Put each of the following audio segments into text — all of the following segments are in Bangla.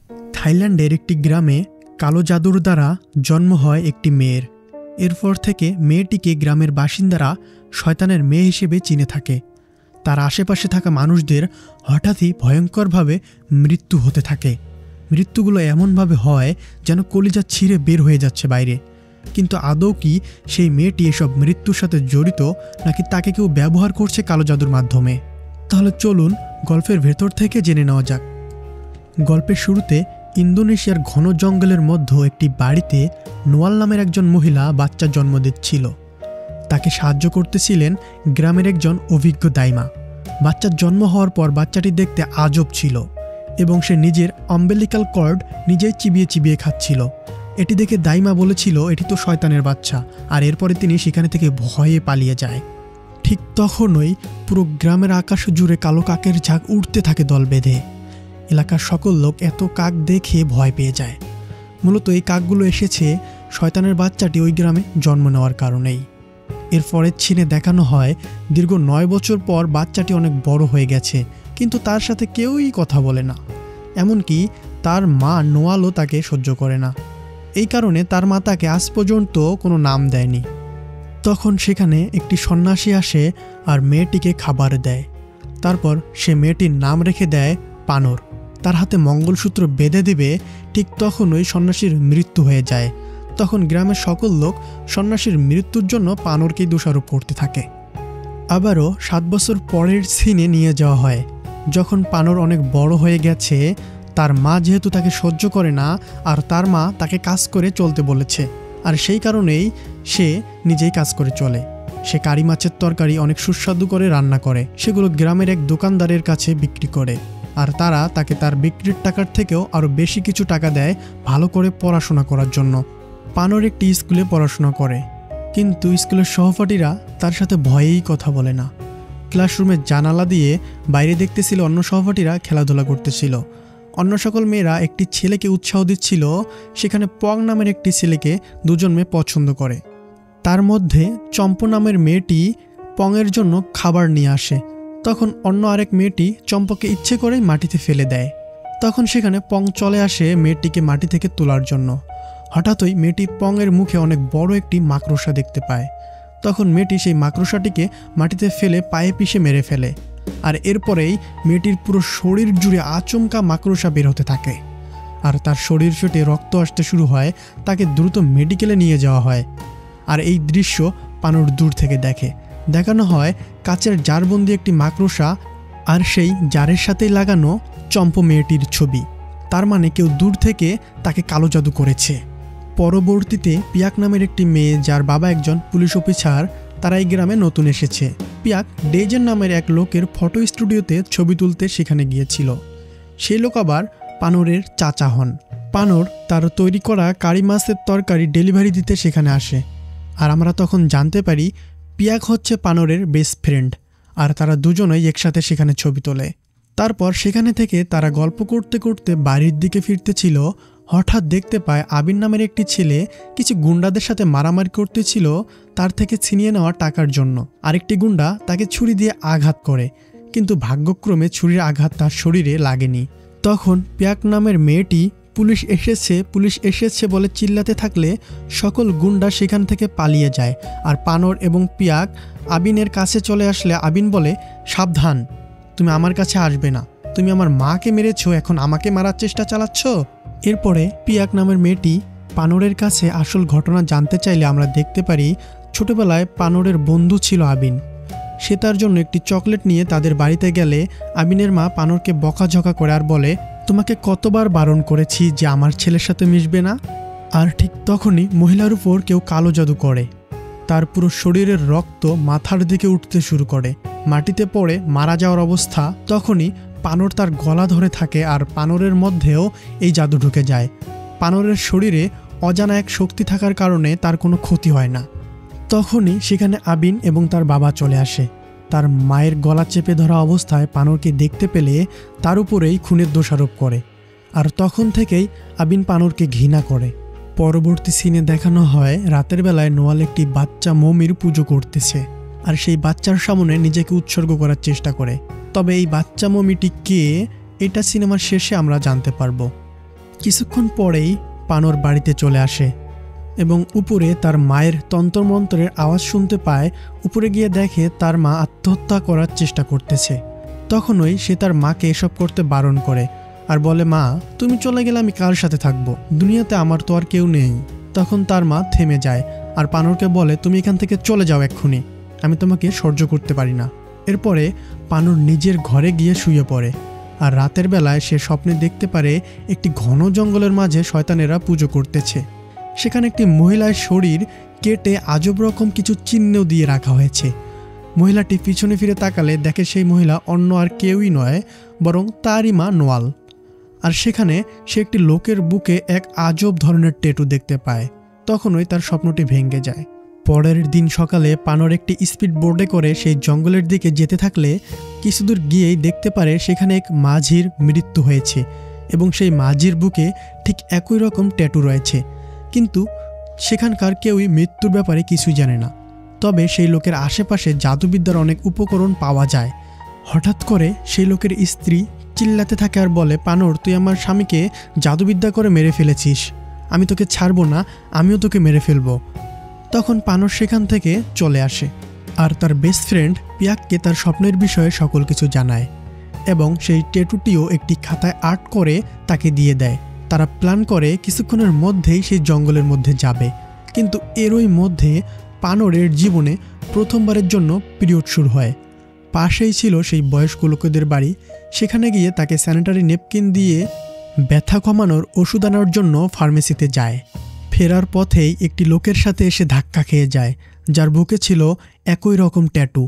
থাইল্যান্ডের একটি গ্রামে কালো জাদুর দ্বারা জন্ম হয় একটি মেয়ের। এরপর থেকে মেয়েটিকে গ্রামের বাসিন্দারা শয়তানের মেয়ে হিসেবে চিনে থাকে। তার আশেপাশে থাকা মানুষদের হঠাৎই ভয়ঙ্করভাবে মৃত্যু হতে থাকে। মৃত্যুগুলো এমনভাবে হয় যেন কলিজা ছিঁড়ে বের হয়ে যাচ্ছে বাইরে। কিন্তু আদৌ কি সেই মেয়েটি এসব মৃত্যুর সাথে জড়িত, নাকি তাকে কেউ ব্যবহার করছে কালো জাদুর মাধ্যমে? তাহলে চলুন গল্পের ভেতর থেকে জেনে নেওয়া যাক। গল্পের শুরুতে ইন্দোনেশিয়ার ঘন জঙ্গলের মধ্যে একটি বাড়িতে নোয়াল নামের একজন মহিলা বাচ্চা জন্ম দিচ্ছিল। তাকে সাহায্য করতেছিলেন গ্রামের একজন অভিজ্ঞ দাইমা। বাচ্চার জন্ম হওয়ার পর বাচ্চাটি দেখতে আজব ছিল এবং সে নিজের অম্বেলিক্যাল কর্ড নিজেই চিবিয়ে চিবিয়ে খাচ্ছিল। এটি দেখে দাইমা বলেছিল এটি তো শয়তানের বাচ্চা, আর এরপরে তিনি সেখানে থেকে ভয়ে পালিয়ে যায়। ঠিক তখনই পুরো গ্রামের আকাশ জুড়ে কালো কাকের ঝাঁক উঠতে থাকে দল বেঁধে। এলাকার সকল লোক এত কাক দেখে ভয় পেয়ে যায়। মূলত এই কাকগুলো এসেছে শয়তানের বাচ্চাটি ওই গ্রামে জন্ম নেওয়ার কারণেই। এর পরের সিনে দেখানো হয় দীর্ঘ 9 বছর পর বাচ্চাটি অনেক বড় হয়ে গেছে, কিন্তু তার সাথে কেউই কথা বলে না। এমনকি তার মা নোয়ালও তাকে সহ্য করে না। এই কারণে তার মা তাকে আজ পর্যন্ত কোনো নাম দেয়নি। তখন সেখানে একটি সন্ন্যাসী আসে আর মেয়েটিকে খাবার দেয়। তারপর সে মেয়েটির নাম রেখে দেয় পানর। তার হাতে মঙ্গলসূত্র বেঁধে দিবে, ঠিক তখনই সন্ন্যাসীর মৃত্যু হয়ে যায়। তখন গ্রামের সকল লোক সন্ন্যাসীর মৃত্যুর জন্য পানরকেই দোষারোপ করতে থাকে। আবারও 7 বছর পরের সিনে নিয়ে যাওয়া হয়, যখন পানর অনেক বড় হয়ে গেছে। তার মা যেহেতু তাকে সহ্য করে না, আর তার মা তাকে কাজ করে চলতে বলেছে, আর সেই কারণেই সে নিজেই কাজ করে চলে। সে কারি মাছের তরকারি অনেক সুস্বাদু করে রান্না করে, সেগুলো গ্রামের এক দোকানদারের কাছে বিক্রি করে, আর তারা তাকে তার বিক্রির টাকার থেকেও আরও বেশি কিছু টাকা দেয় ভালো করে পড়াশোনা করার জন্য। পানর একটি স্কুলে পড়াশোনা করে, কিন্তু স্কুলের সহপাঠীরা তার সাথে ভয়েই কথা বলে না। ক্লাসরুমের জানালা দিয়ে বাইরে দেখতেছিল অন্য সহপাঠীরা খেলাধুলা করতেছিল। অন্য সকল মেয়েরা একটি ছেলেকে উৎসাহ দিচ্ছিল। সেখানে পং নামের একটি ছেলেকে দুজন মেয়ে পছন্দ করে। তার মধ্যে চম্পু নামের মেয়েটি পংয়ের জন্য খাবার নিয়ে আসে। তখন অন্য আরেক মেয়েটি চম্পকে ইচ্ছে করেই মাটিতে ফেলে দেয়। তখন সেখানে পং চলে আসে মেয়েটিকে মাটি থেকে তোলার জন্য। হঠাৎই মেয়েটি পংয়ের মুখে অনেক বড় একটি মাকড়সা দেখতে পায়। তখন মেয়েটি সেই মাকড়সাটিকে মাটিতে ফেলে পায়ে পিষে মেরে ফেলে, আর এরপরেই মেয়েটির পুরো শরীর জুড়ে আচমকা মাকড়সা বের হতে থাকে, আর তার শরীর ফেটে রক্ত আসতে শুরু হয়। তাকে দ্রুত মেডিকেলে নিয়ে যাওয়া হয়। আর এই দৃশ্য পানর দূর থেকে দেখে। দেখানো হয় কাচের জারবন্দি একটি মাকড়সা, আর সেই জারের সাথেই লাগানো চম্পু মেয়েটির ছবি। তার মানে কেউ দূর থেকে তাকে কালো জাদু করেছে। পরবর্তীতে পিয়াক নামের একটি মেয়ে, যার বাবা একজন পুলিশ অফিসার, তারা এই গ্রামে নতুন এসেছে। পিয়াক ডেজেন নামের এক লোকের ফটো স্টুডিওতে ছবি তুলতে সেখানে গিয়েছিল। সেই লোক আবার পানরের চাচা হন। পানর তার তৈরি করা কারি মাছের তরকারি ডেলিভারি দিতে সেখানে আসে, আর আমরা তখন জানতে পারি পিয়াক হচ্ছে পানরের বেস্ট ফ্রেন্ড, আর তারা দুজনেই একসাথে সেখানে ছবি তোলে। তারপর সেখানে থেকে তারা গল্প করতে করতে বাড়ির দিকে ফিরতেছিল। হঠাৎ দেখতে পায় আবিন নামের একটি ছেলে কিছু গুন্ডাদের সাথে মারামারি করতেছিল তার থেকে ছিনিয়ে নেওয়া টাকার জন্য। আরেকটি গুন্ডা তাকে ছুরি দিয়ে আঘাত করে, কিন্তু ভাগ্যক্রমে ছুরির আঘাত তার শরীরে লাগেনি। তখন পিয়াক নামের মেয়েটি পুলিশ এসেছে বলে চিল্লাতে থাকলে সকল গুন্ডা সেখান থেকে পালিয়ে যায়। আর পানর এবং পিয়াক আবিনের কাছে চলে আসলে আবিন বলে, সাবধান, তুমি আমার কাছে আসবে না, তুমি আমার মাকে মেরেছ, এখন আমাকে মারার চেষ্টা চালাচ্ছ। এরপরে পিয়াক নামের মেয়েটি পানরের কাছে আসল ঘটনা জানতে চাইলে আমরা দেখতে পারি ছোটবেলায় পানরের বন্ধু ছিল আবিন। সে তার জন্য একটি চকলেট নিয়ে তাদের বাড়িতে গেলে আবিনের মা পানরকে বকাঝকা করে আর বলে, তোমাকে কতবার বারণ করেছি যে আমার ছেলের সাথে মিশবে না। আর ঠিক তখনই মহিলার উপর কেউ কালো জাদু করে। তার পুরো শরীরের রক্ত মাথার দিকে উঠতে শুরু করে, মাটিতে পড়ে মারা যাওয়ার অবস্থা। তখনই পানর তার গলা ধরে থাকে, আর পানরের মধ্যেও এই জাদু ঢুকে যায়। পানরের শরীরে অজানা এক শক্তি থাকার কারণে তার কোনো ক্ষতি হয় না। তখনই সেখানে আবিন এবং তার বাবা চলে আসে। তার মায়ের গলা চেপে ধরা অবস্থায় পানরকে দেখতে পেলে তার উপরেই খুনের দোষারোপ করে, আর তখন থেকেই আবিন পানরকে ঘৃণা করে। পরবর্তী সিনে দেখানো হয় রাতের বেলায় নোয়াল একটি বাচ্চা মমির পুজো করতেছে, আর সেই বাচ্চার সামনে নিজেকে উৎসর্গ করার চেষ্টা করে। তবে এই বাচ্চা মমিটি কে, এটা সিনেমার শেষে আমরা জানতে পারবো। কিছুক্ষণ পরেই পানর বাড়িতে চলে আসে এবং উপরে তার মায়ের তন্ত্রমন্ত্রের আওয়াজ শুনতে পায়। উপরে গিয়ে দেখে তার মা আত্মহত্যা করার চেষ্টা করতেছে। তখনই সে তার মাকে এসব করতে বারণ করে আর বলে, মা তুমি চলে গেলে আমি কার সাথে থাকবো, দুনিয়াতে আমার তো আর কেউ নেই। তখন তার মা থেমে যায় আর পানরকে বলে, তুমি এখান থেকে চলে যাও এক্ষুনি, আমি তোমাকে সহ্য করতে পারি না। এরপরে পানর নিজের ঘরে গিয়ে শুয়ে পড়ে আর রাতের বেলায় সে স্বপ্নে দেখতে পারে একটি ঘন জঙ্গলের মাঝে শয়তানেরা পুজো করতেছে। সেখানে একটি মহিলার শরীর কেটে আজব রকম কিছু চিহ্ন দিয়ে রাখা হয়েছে। মহিলাটি পিছনে ফিরে তাকালে দেখে সেই মহিলা অন্য আর কেউই নয়, বরং তারই মা নোয়াল। আর সেখানে সে একটি লোকের বুকে এক আজব ধরনের ট্যাটু দেখতে পায়। তখনই তার স্বপ্নটি ভেঙে যায়। পরের দিন সকালে পানর একটি স্পিড বোর্ডে করে সেই জঙ্গলের দিকে যেতে থাকলে কিছুদূর গিয়েই দেখতে পারে সেখানে এক মাঝির মৃত্যু হয়েছে এবং সেই মাঝির বুকে ঠিক একই রকম ট্যাটু রয়েছে। কিন্তু সেখানকার কেউই মৃত্যুর ব্যাপারে কিছুই জানে না। তবে সেই লোকের আশেপাশে জাদুবিদ্যার অনেক উপকরণ পাওয়া যায়। হঠাৎ করে সেই লোকের স্ত্রী চিল্লাতে থাকে আর বলে, পানর তুই আমার স্বামীকে জাদুবিদ্যা করে মেরে ফেলেছিস, আমি তোকে ছাড়বো না, আমিও তোকে মেরে ফেলবো। তখন পানর সেখান থেকে চলে আসে আর তার বেস্ট ফ্রেন্ড পিয়াককে তার স্বপ্নের বিষয়ে সকল কিছু জানায় এবং সেই ট্যাটুটিও একটি খাতায় আর্ট করে তাকে দিয়ে দেয়। তারা প্ল্যান করে কিছুক্ষণের মধ্যেই সেই জঙ্গলের মধ্যে যাবে। কিন্তু এরই মধ্যে পানরের জীবনে প্রথমবারের জন্য পিরিয়ড শুরু হয়। পাশেই ছিল সেই বয়স্ক লোকেদের বাড়ি। সেখানে গিয়ে তাকে স্যানিটারি নেপকিন দিয়ে ব্যথা কমানোর ওষুধ আনার জন্য ফার্মেসিতে যায়। ফেরার পথেই একটি লোকের সাথে এসে ধাক্কা খেয়ে যায়, যার বুকে ছিল একই রকম ট্যাটু।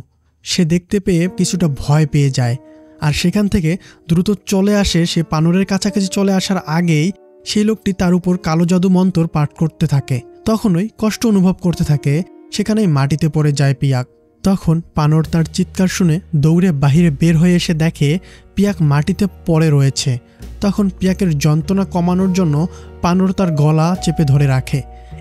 সে দেখতে পেয়ে কিছুটা ভয় পেয়ে যায় আর সেখান থেকে দ্রুত চলে আসে। সে পানরের কাছাকাছি চলে আসার আগেই সেই লোকটি তার উপর কালো জাদু মন্ত্র পাঠ করতে থাকে। তখনই কষ্ট অনুভব করতে থাকে। সেখানেই মাটিতে পড়ে যায় পিয়াক। তখন পানর তার চিৎকার শুনে দৌড়ে বাহিরে বের হয়ে এসে দেখে পিয়াক মাটিতে পড়ে রয়েছে। তখন পিয়াকের যন্ত্রণা কমানোর জন্য পানর তার গলা চেপে ধরে রাখে।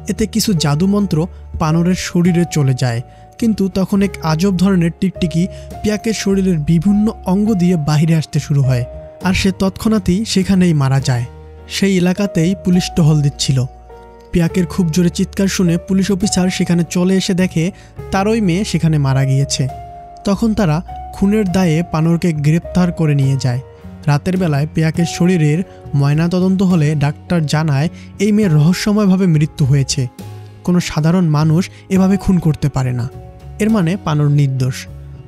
এতে কিছু জাদুমন্ত্র পানরের শরীরে চলে যায়। কিন্তু তখন এক আজব ধরনের টিকটিকি পিয়াকের শরীরের বিভিন্ন অঙ্গ দিয়ে বাহিরে আসতে শুরু হয় আর সে তৎক্ষণাৎই সেখানেই মারা যায়। সেই এলাকাতেই পুলিশ টহল দিচ্ছিল। পিয়াকের খুব জোরে চিৎকার শুনে পুলিশ অফিসার সেখানে চলে এসে দেখে তারই মেয়ে সেখানে মারা গিয়েছে। তখন তারা খুনের দায়ে পানরকে গ্রেপ্তার করে নিয়ে যায়। রাতের বেলায় পিয়াকের শরীরের ময়নাতদন্ত হলে ডাক্তার জানায় এই মেয়ের রহস্যময়ভাবে মৃত্যু হয়েছে। কোনো সাধারণ মানুষ এভাবে খুন করতে পারে না, এর মানে পানর নির্দোষ।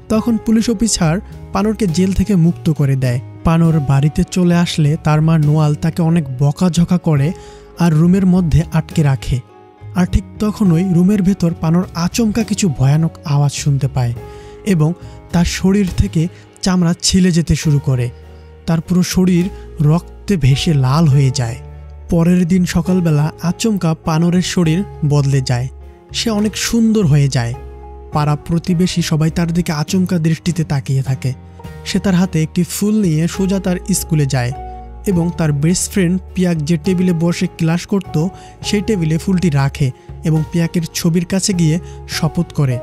তখন পুলিশ অফিসার পানরকে জেল থেকে মুক্ত করে দেয়। পানর বাড়িতে চলে আসলে তার মা নোয়াল তাকে অনেক বকাঝকা করে আর রুমের মধ্যে আটকে রাখে। আর ঠিক তখনই রুমের ভেতর পানর আচমকা কিছু ভয়ানক আওয়াজ শুনতে পায় এবং তার শরীর থেকে চামড়া ছিলে যেতে শুরু করে। তার পুরো শরীর রক্তে ভেসে লাল হয়ে যায়। পরের দিন সকালবেলা আচমকা পানরের শরীর বদলে যায়। সে অনেক সুন্দর হয়ে যায়। পাড়া প্রতিবেশী সবাই তার দিকে আচমকা দৃষ্টিতে তাকিয়ে থাকে। সে তার হাতে একটি ফুল নিয়ে সোজা তার স্কুলে যায় এবং তার বেস্ট ফ্রেন্ড পিয়াক যে টেবিলে বসে ক্লাস করত সেই টেবিলে ফুলটি রাখে এবং পিয়াকের ছবির কাছে গিয়ে শপথ করে,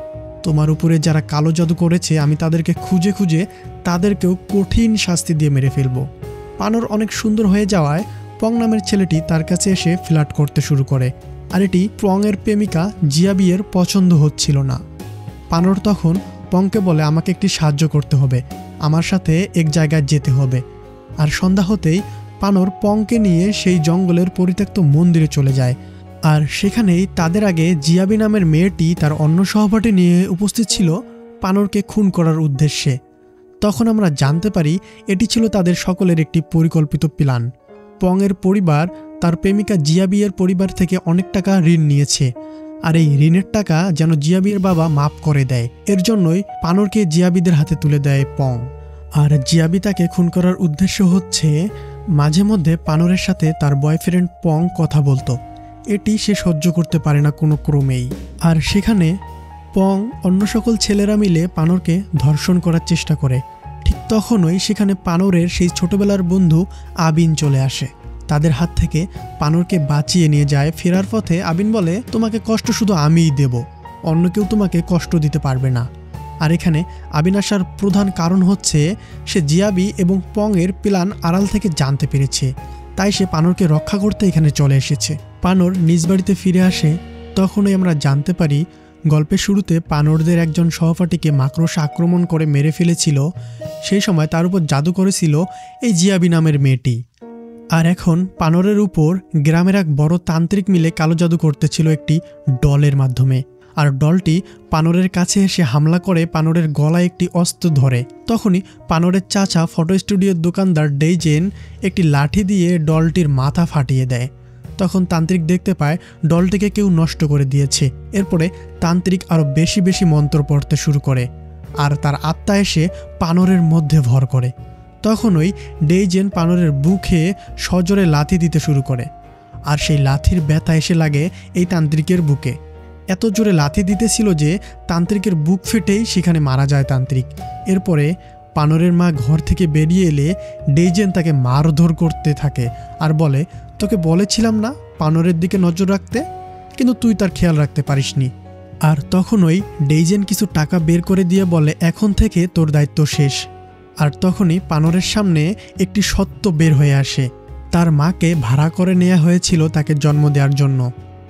তোমার উপরে যারা কালো জাদু করেছে আমি তাদেরকে খুঁজে খুঁজে তাদেরকেও কঠিন শাস্তি দিয়ে মেরে ফেলবো। পানর অনেক সুন্দর হয়ে যাওয়ায় পং নামের ছেলেটি তার কাছে এসে ফ্লার্ট করতে শুরু করে আর এটি পংয়ের প্রেমিকা জিয়াবিয়ের পছন্দ হচ্ছিল না। পানর তখন পংকে বলে, আমাকে একটি সাহায্য করতে হবে, আমার সাথে এক জায়গায় যেতে হবে। আর সন্ধ্যা হতেই পানর পংকে নিয়ে সেই জঙ্গলের পরিত্যক্ত মন্দিরে চলে যায়। আর সেখানেই তাদের আগে জিয়াবি নামের মেয়েটি তার অন্য সহপাঠী নিয়ে উপস্থিত ছিল পানরকে খুন করার উদ্দেশ্যে। তখন আমরা জানতে পারি এটি ছিল তাদের সকলের একটি পরিকল্পিত প্ল্যান। পংয়ের পরিবার তার প্রেমিকা জিয়াবিয়ের পরিবার থেকে অনেক টাকা ঋণ নিয়েছে আর এই ঋণের টাকা যেন জিয়াবিয়ের বাবা মাফ করে দেয়। এর জন্যই পানরকে জিয়াবিদের হাতে তুলে দেয় পং। আর জিয়াবি তাকে খুন করার উদ্দেশ্য হচ্ছে মাঝে মধ্যে পানরের সাথে তার বয়ফ্রেন্ড পং কথা বলতো। এটি সে সহ্য করতে পারে না কোনো ক্রমেই। আর সেখানে পং অন্য সকল ছেলেরা মিলে পানরকে ধর্ষণ করার চেষ্টা করে। ঠিক তখনই সেখানে পানরের সেই ছোটবেলার বন্ধু আবিন চলে আসে। তাদের হাত থেকে পানরকে বাঁচিয়ে নিয়ে যায়। ফেরার পথে আবিন বলে, তোমাকে কষ্ট শুধু আমিই দেব, অন্য কেউ তোমাকে কষ্ট দিতে পারবে না। আর এখানে আবিন আসার প্রধান কারণ হচ্ছে সে জিয়াবি এবং পংয়ের প্ল্যান আড়াল থেকে জানতে পেরেছে। তাই সে পানরকে রক্ষা করতে এখানে চলে এসেছে। পানর নিজ বাড়িতে ফিরে আসে। তখনই আমরা জানতে পারি গল্পের শুরুতে পানরদের একজন সহপাঠীকে মাকড়সা আক্রমণ করে মেরে ফেলেছিল। সেই সময় তার উপর জাদু করেছিল এই জিয়াবি নামের মেয়েটি। আর এখন পানরের উপর গ্রামের এক বড় তান্ত্রিক মিলে কালো জাদু করতেছিল একটি ডলের মাধ্যমে। আর ডলটি পানরের কাছে এসে হামলা করে পানরের গলায় একটি অস্ত্র ধরে। তখনই পানরের চাচা ফটো স্টুডিওর দোকানদার ডেইজেন একটি লাঠি দিয়ে ডলটির মাথা ফাটিয়ে দেয়। তখন তান্ত্রিক দেখতে পায় ডলটিকে কেউ নষ্ট করে দিয়েছে। এরপরে তান্ত্রিক আরও বেশি বেশি মন্ত্র পড়তে শুরু করে আর তার আত্মা এসে পানরের মধ্যে ভর করে। তখনই ডেইজেন পানরের বুকে সজোরে লাথি দিতে শুরু করে আর সেই লাথির ব্যথা এসে লাগে এই তান্ত্রিকের বুকে। এত জোরে লাথি দিতেছিল যে তান্ত্রিকের বুক ফেটেই সেখানে মারা যায় তান্ত্রিক। এরপরে পানরের মা ঘর থেকে বেরিয়ে এলে ডেইজেন তাকে মারধর করতে থাকে আর বলে, তোকে বলেছিলাম না পানরের দিকে নজর রাখতে, কিন্তু তুই তার খেয়াল রাখতে পারিসনি। আর তখনই ডেইজেন কিছু টাকা বের করে দিয়ে বলে, এখন থেকে তোর দায়িত্ব শেষ। আর তখনই পানরের সামনে একটি সত্য বের হয়ে আসে। তার মাকে ভাড়া করে নেওয়া হয়েছিল তাকে জন্ম দেওয়ার জন্য।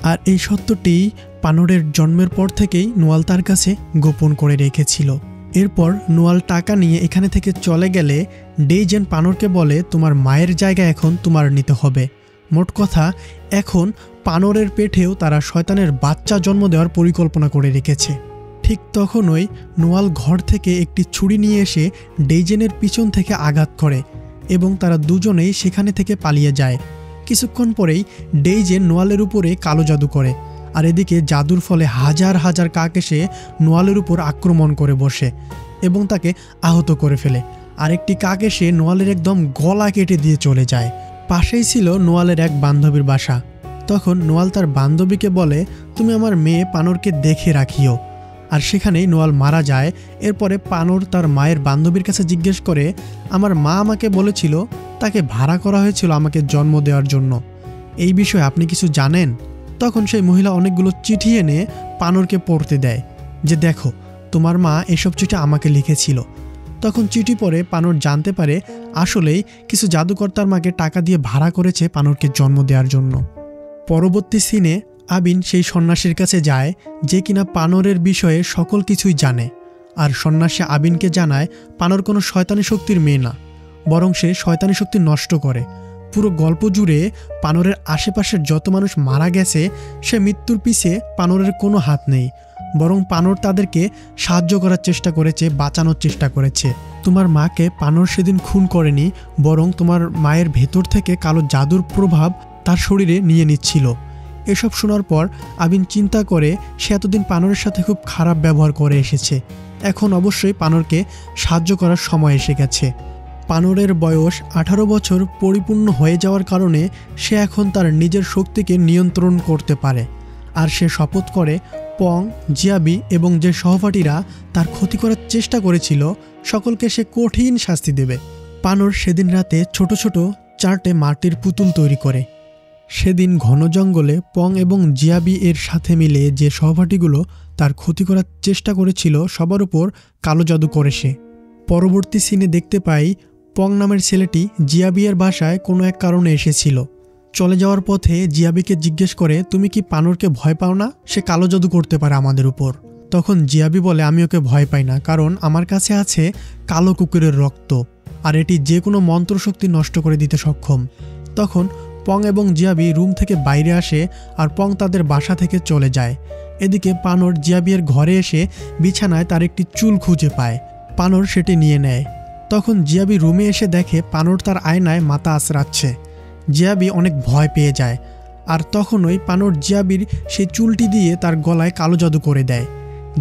আর এই সত্যটি পানরের জন্মের পর থেকেই নোয়াল তার কাছে গোপন করে রেখেছিল। এরপর নোয়াল টাকা নিয়ে এখানে থেকে চলে গেলে ডেইজেন পানরকে বলে, তোমার মায়ের জায়গা এখন তোমার নিতে হবে। মোট কথা এখন পানরের পেটেও তারা শয়তানের বাচ্চা জন্ম দেওয়ার পরিকল্পনা করে রেখেছে। ঠিক তখনই নোয়াল ঘর থেকে একটি ছুরি নিয়ে এসে ডেইজেনের পিছন থেকে আঘাত করে এবং তারা দুজনেই সেখানে থেকে পালিয়ে যায়। কিছুক্ষণ পরেই ডেইজেন নোয়ালের উপরে কালো জাদু করে আর এদিকে জাদুর ফলে হাজার হাজার কাক এসে নোয়ালের উপর আক্রমণ করে বসে এবং তাকে আহত করে ফেলে। আরেকটি কাক এসে নোয়ালের একদম গলা কেটে দিয়ে চলে যায়। পাশেই ছিল নোয়ালের এক বান্ধবীর বাসা। তখন নোয়াল তার বান্ধবীকে বলে, তুমি আমার মেয়ে পানরকে দেখে রাখিও। আর সেখানেই নোয়াল মারা যায়। এরপরে পানর তার মায়ের বান্ধবীর কাছে জিজ্ঞেস করে, আমার মা আমাকে বলেছিল তাকে ভাড়া করা হয়েছিল আমাকে জন্ম দেওয়ার জন্য, এই বিষয়ে আপনি কিছু জানেন? তখন সেই মহিলা অনেকগুলো চিঠি এনে পানরকে পড়তে দেয় যে, দেখো তোমার মা এসব চিঠি আমাকে লিখেছিল। তখন চিঠি পড়ে পানর জানতে পারে আসলেই কিছু জাদুকর্তার মাকে টাকা দিয়ে ভাড়া করেছে পানরকে জন্ম দেওয়ার জন্য। পরবর্তী সিনে আবিন সেই সন্ন্যাসীর কাছে যায় যে কিনা পানরের বিষয়ে সকল কিছুই জানে। আর সন্ন্যাসী আবিনকে জানায় পানর কোনো শয়তানি শক্তির মেয়ে না, বরং সে শয়তানি শক্তি নষ্ট করে। পুরো গল্প জুড়ে পানরের আশেপাশের যত মানুষ মারা গেছে সে মৃত্যুর পিছে পানরের কোনো হাত নেই, বরং পানর তাদেরকে সাহায্য করার চেষ্টা করেছে, বাঁচানোর চেষ্টা করেছে। তোমার মাকে পানর সেদিন খুন করেনি, বরং তোমার মায়ের ভেতর থেকে কালো জাদুর প্রভাব তার শরীরে নিয়ে নিচ্ছিল। এসব শোনার পর আবিন চিন্তা করে সে এতদিন পানরের সাথে খুব খারাপ ব্যবহার করে এসেছে, এখন অবশ্যই পানরকে সাহায্য করার সময় এসে গেছে। পানরের বয়স 18 বছর পরিপূর্ণ হয়ে যাওয়ার কারণে সে এখন তার নিজের শক্তিকে নিয়ন্ত্রণ করতে পারে। আর সে শপথ করে পং, জিয়াবি এবং যে সহপাঠীরা তার ক্ষতি করার চেষ্টা করেছিল সকলকে সে কঠিন শাস্তি দেবে। পানর সেদিন রাতে ছোট ছোট 4টে মাটির পুতুল তৈরি করে। সেদিন ঘন জঙ্গলে পং এবং জিয়াবি এর সাথে মিলে যে সহপাঠীগুলো তার ক্ষতি করার চেষ্টা করেছিল সবার উপর কালো জাদু করে সে। পরবর্তী সিনে দেখতে পাই পং নামের ছেলেটি জিয়াবিয়ের বাসায় কোনো এক কারণে এসেছিল। চলে যাওয়ার পথে জিয়াবিকে জিজ্ঞেস করে, তুমি কি পানরকে ভয় পাও না? সে কালো জাদু করতে পারে আমাদের উপর। তখন জিয়াবি বলে, আমি ওকে ভয় পাই না, কারণ আমার কাছে আছে কালো কুকুরের রক্ত আর এটি যে কোনো মন্ত্রশক্তি নষ্ট করে দিতে সক্ষম। তখন পং এবং জিয়াবি রুম থেকে বাইরে আসে আর পং তাদের বাসা থেকে চলে যায়। এদিকে পানর জিয়াবিয়ের ঘরে এসে বিছানায় তার একটি চুল খুঁজে পায়। পানর সেটি নিয়ে নেয়। তখন জিয়াবি রুমে এসে দেখে পানর তার আয়নায় মাথা আঁচড়াচ্ছে। জিয়াবি অনেক ভয় পেয়ে যায় আর তখনই পানর জিয়াবির সেই চুলটি দিয়ে তার গলায় কালো জাদু করে দেয়।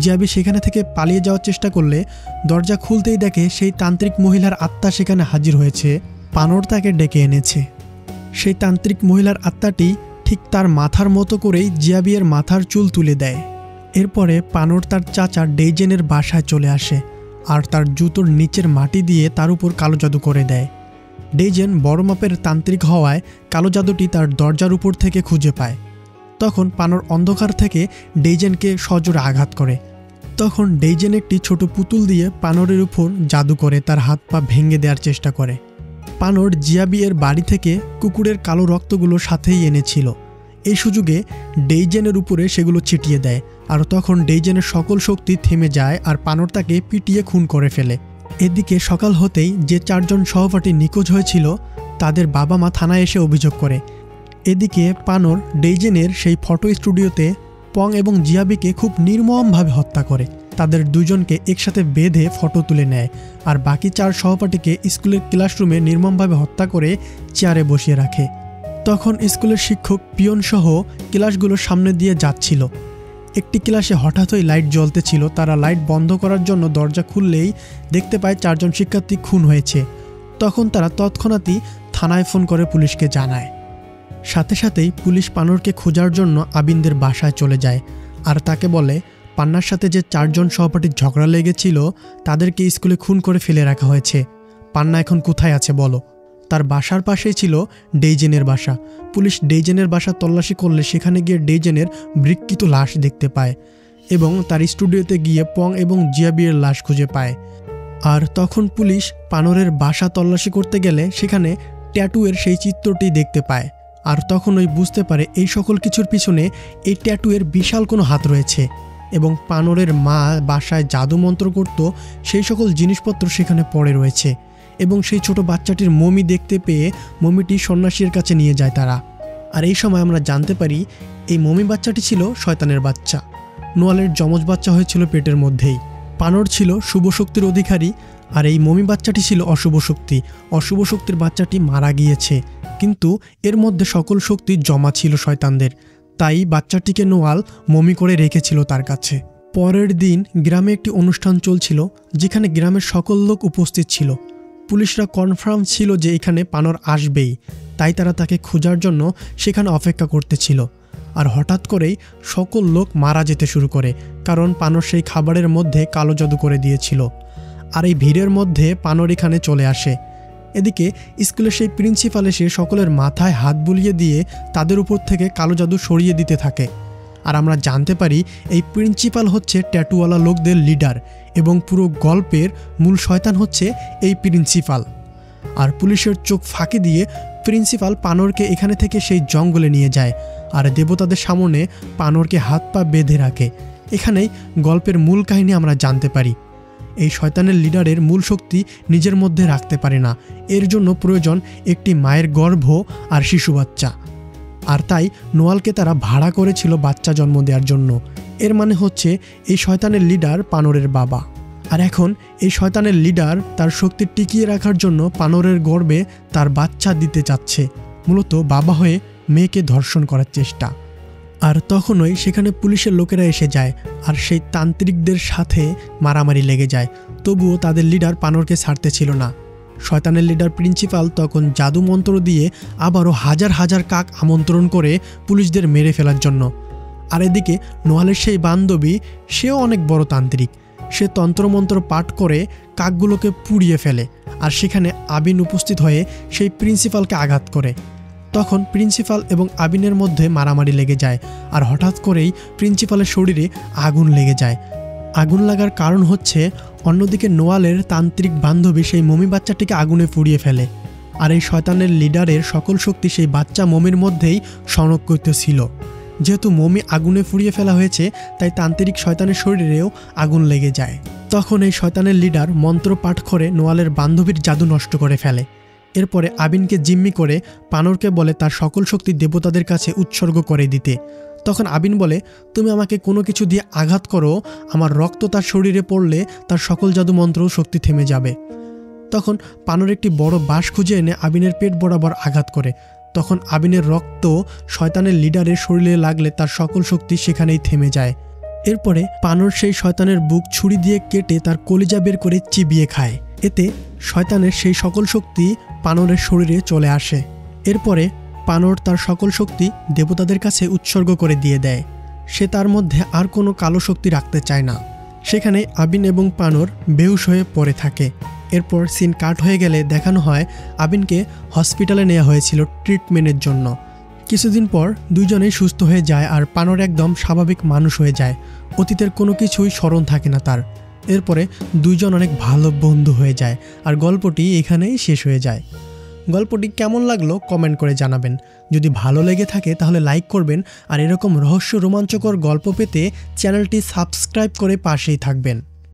জিয়াবি সেখানে থেকে পালিয়ে যাওয়ার চেষ্টা করলে দরজা খুলতেই দেখে সেই তান্ত্রিক মহিলার আত্মা সেখানে হাজির হয়েছে। পানর তাকে ডেকে এনেছে। সেই তান্ত্রিক মহিলার আত্মাটি ঠিক তার মাথার মতো করেই জিয়াবিয়ের মাথার চুল তুলে দেয়। এরপরে পানর তার চাচা ডেইজেনের বাসায় চলে আসে আর তার জুতোর নিচের মাটি দিয়ে তার উপর কালো জাদু করে দেয়। ডেইজেন বড় মাপের তান্ত্রিক হওয়ায় কালো জাদুটি তার দরজার উপর থেকে খুঁজে পায়। তখন পানর অন্ধকার থেকে ডেইজেনকে সজোরে আঘাত করে। তখন ডেইজেন একটি ছোট পুতুল দিয়ে পানরের উপর জাদু করে তার হাত পা ভেঙে দেওয়ার চেষ্টা করে। পানর জিয়াবি এর বাড়ি থেকে কুকুরের কালো রক্তগুলো সাথেই এনেছিল। এই সুযোগে ডেইজেনের উপরে সেগুলো ছিটিয়ে দেয়, আর তখন ডেইজেনের সকল শক্তি থেমে যায় আর পানর তাকে পিটিয়ে খুন করে ফেলে। এদিকে সকাল হতেই যে 4 জন সহপাঠী নিখোঁজ হয়েছিল তাদের বাবা মা থানায় এসে অভিযোগ করে। এদিকে পানর ডেইজেনের সেই ফটো স্টুডিওতে পং এবং জিয়াবিকে খুব নির্মমভাবে হত্যা করে। তাদের দুজনকে একসাথে বেঁধে ফটো তুলে নেয় আর বাকি 4 সহপাঠীকে স্কুলের ক্লাসরুমে নির্মমভাবে হত্যা করে চেয়ারে বসিয়ে রাখে। তখন স্কুলের শিক্ষক পিয়ন সহ ক্লাসগুলোর সামনে দিয়ে যাচ্ছিল। একটি ক্লাসে হঠাৎই লাইট জ্বলতেছিল। তারা লাইট বন্ধ করার জন্য দরজা খুললেই দেখতে পায় 4 জন শিক্ষার্থী খুন হয়েছে। তখন তারা তৎক্ষণাৎই থানায় ফোন করে পুলিশকে জানায়। সাথে সাথেই পুলিশ পানরকে খোঁজার জন্য আবিনদের বাসায় চলে যায় আর তাকে বলে পান্নার সাথে যে 4 জন সহপাঠীর ঝগড়া লেগেছিল তাদেরকে স্কুলে খুন করে ফেলে রাখা হয়েছে। পান্না এখন কোথায় আছে বলো। তার বাসার পাশেই ছিল ডেইজেনের বাসা। পুলিশ ডেইজেনের বাসা তল্লাশি করলে সেখানে গিয়ে ডেইজেনের বিকৃত লাশ দেখতে পায় এবং তার স্টুডিওতে গিয়ে পং এবং জিয়াবির লাশ খুঁজে পায়। আর তখন পুলিশ পানরের বাসা তল্লাশি করতে গেলে সেখানে ট্যাটুয়ের সেই চিত্রটি দেখতে পায়। আর তখন ওই বুঝতে পারে এই সকল কিছুর পিছনে এই ট্যাটুয়ের বিশাল কোনো হাত রয়েছে এবং পানরের মা বাসায় জাদু মন্ত্র করত সেই সকল জিনিসপত্র সেখানে পড়ে রয়েছে। এবং সেই ছোট বাচ্চাটির মমি দেখতে পেয়ে মমিটি সন্ন্যাসীর কাছে নিয়ে যায় তারা। আর এই সময় আমরা জানতে পারি এই মমি বাচ্চাটি ছিল শয়তানের বাচ্চা। নোয়ালের যমজ বাচ্চা হয়েছিল পেটের মধ্যেই। পানর ছিল শুভ শক্তির অধিকারী আর এই মমি বাচ্চাটি ছিল অশুভ শক্তি। অশুভ শক্তির বাচ্চাটি মারা গিয়েছে, কিন্তু এর মধ্যে সকল শক্তি জমা ছিল শয়তানদের, তাই বাচ্চাটিকে নোয়াল মমি করে রেখেছিল তার কাছে। পরের দিন গ্রামে একটি অনুষ্ঠান চলছিল যেখানে গ্রামের সকল লোক উপস্থিত ছিল। পুলিশরা কনফার্ম ছিল যে এখানে পানর আসবেই, তাই তারা তাকে খোঁজার জন্য সেখানে অপেক্ষা করতেছিল। আর হঠাৎ করেই সকল লোক মারা যেতে শুরু করে, কারণ পানর সেই খাবারের মধ্যে কালো জাদু করে দিয়েছিল। আর এই ভিড়ের মধ্যে পানর এখানে চলে আসে। এদিকে স্কুলের সেই প্রিন্সিপাল এসে সকলের মাথায় হাত বুলিয়ে দিয়ে তাদের উপর থেকে কালো জাদু সরিয়ে দিতে থাকে। আর আমরা জানতে পারি এই প্রিন্সিপাল হচ্ছে ট্যাটুওয়ালা লোকদের লিডার এবং পুরো গল্পের মূল শয়তান হচ্ছে এই প্রিন্সিপাল। আর পুলিশের চোখ ফাঁকি দিয়ে প্রিন্সিপাল পানরকে এখানে থেকে সেই জঙ্গলে নিয়ে যায় আর দেবতাদের সামনে পানরকে হাত পা বেঁধে রাখে। এখানেই গল্পের মূল কাহিনী আমরা জানতে পারি। এই শয়তানের লিডারের মূল শক্তি নিজের মধ্যে রাখতে পারে না, এর জন্য প্রয়োজন একটি মায়ের গর্ভ আর শিশু বাচ্চা। আর তাই নোয়ালকে তারা ভাড়া করেছিল বাচ্চা জন্ম দেওয়ার জন্য। এর মানে হচ্ছে এই শয়তানের লিডার পানরের বাবা। আর এখন এই শয়তানের লিডার তার শক্তি টিকিয়ে রাখার জন্য পানরের গর্ভে তার বাচ্চা দিতে চাচ্ছে, মূলত বাবা হয়ে মেয়েকে ধর্ষণ করার চেষ্টা। আর তখনই সেখানে পুলিশের লোকেরা এসে যায় আর সেই তান্ত্রিকদের সাথে মারামারি লেগে যায়। তবুও তাদের লিডার পানরকে ছাড়তে ছিল না। শয়তানের লিডার প্রিন্সিপাল তখন জাদু মন্ত্র দিয়ে আবারও হাজার হাজার কাক আমন্ত্রণ করে পুলিশদের মেরে ফেলার জন্য। আর এদিকে নোয়ালের সেই বান্ধবী, সেও অনেক বড় তান্ত্রিক। সে তন্ত্রমন্ত্র পাঠ করে কাকগুলোকে পুড়িয়ে ফেলে আর সেখানে আবিন উপস্থিত হয়ে সেই প্রিন্সিপালকে আঘাত করে। তখন প্রিন্সিপাল এবং আবিনের মধ্যে মারামারি লেগে যায় আর হঠাৎ করেই প্রিন্সিপালের শরীরে আগুন লেগে যায়। আগুন লাগার কারণ হচ্ছে অন্যদিকে নোয়ালের তান্ত্রিক বান্ধবী সেই মমি বাচ্চাটিকে আগুনে পুড়িয়ে ফেলে। আর এই শয়তানের লিডারের সকল শক্তি সেই বাচ্চা মমির মধ্যেই সংরক্ষিত ছিল। যেহেতু মমি আগুনে পুড়িয়ে ফেলা হয়েছে তাই তান্ত্রিক শয়তানের শরীরেও আগুন লেগে যায়। তখন এই শয়তানের লিডার মন্ত্র পাঠ করে নোয়ালের বান্ধবীর জাদু নষ্ট করে ফেলে। এরপরে আবিনকে জিম্মি করে পানরকে বলে তার সকল শক্তি দেবতাদের কাছে উৎসর্গ করে দিতে। তখন আবিন বলে, তুমি আমাকে কোনো কিছু দিয়ে আঘাত করো, আমার রক্ত তার শরীরে পড়লে তার সকল জাদু মন্ত্র শক্তি থেমে যাবে। তখন পানর একটি বড় বাঁশ খুঁজে এনে আবিনের পেট বরাবর আঘাত করে। তখন আবিনের রক্ত শয়তানের লিডারের শরীরে লাগলে তার সকল শক্তি সেখানেই থেমে যায়। এরপরে পানর সেই শয়তানের বুক ছুরি দিয়ে কেটে তার কলিজা বের করে চিবিয়ে খায়। এতে শয়তানের সেই সকল শক্তি পানরের শরীরে চলে আসে। এরপরে পানর তার সকল শক্তি দেবতাদের কাছে উৎসর্গ করে দিয়ে দেয়। সে তার মধ্যে আর কোনো কালো শক্তি রাখতে চায় না। সেখানে আবিন এবং পানর বেহুশ হয়ে পড়ে থাকে। এরপর সিন কাট হয়ে গেলে দেখানো হয় আবিনকে হসপিটালে নেওয়া হয়েছিল ট্রিটমেন্টের জন্য। কিছুদিন পর দুইজনেই সুস্থ হয়ে যায় আর পানর একদম স্বাভাবিক মানুষ হয়ে যায়। অতীতের কোনো কিছুই স্মরণ থাকে না তার। এরপরে দুইজন অনেক ভালো বন্ধু হয়ে যায় আর গল্পটি এখানেই শেষ হয়ে যায়। গল্পটি কেমন লাগলো কমেন্ট করে জানাবেন। যদি ভালো লেগে থাকে তাহলে লাইক করবেন, আর এরকম রহস্য রোমাঞ্চকর গল্প পেতে চ্যানেলটি সাবস্ক্রাইব করে পাশেই থাকবেন।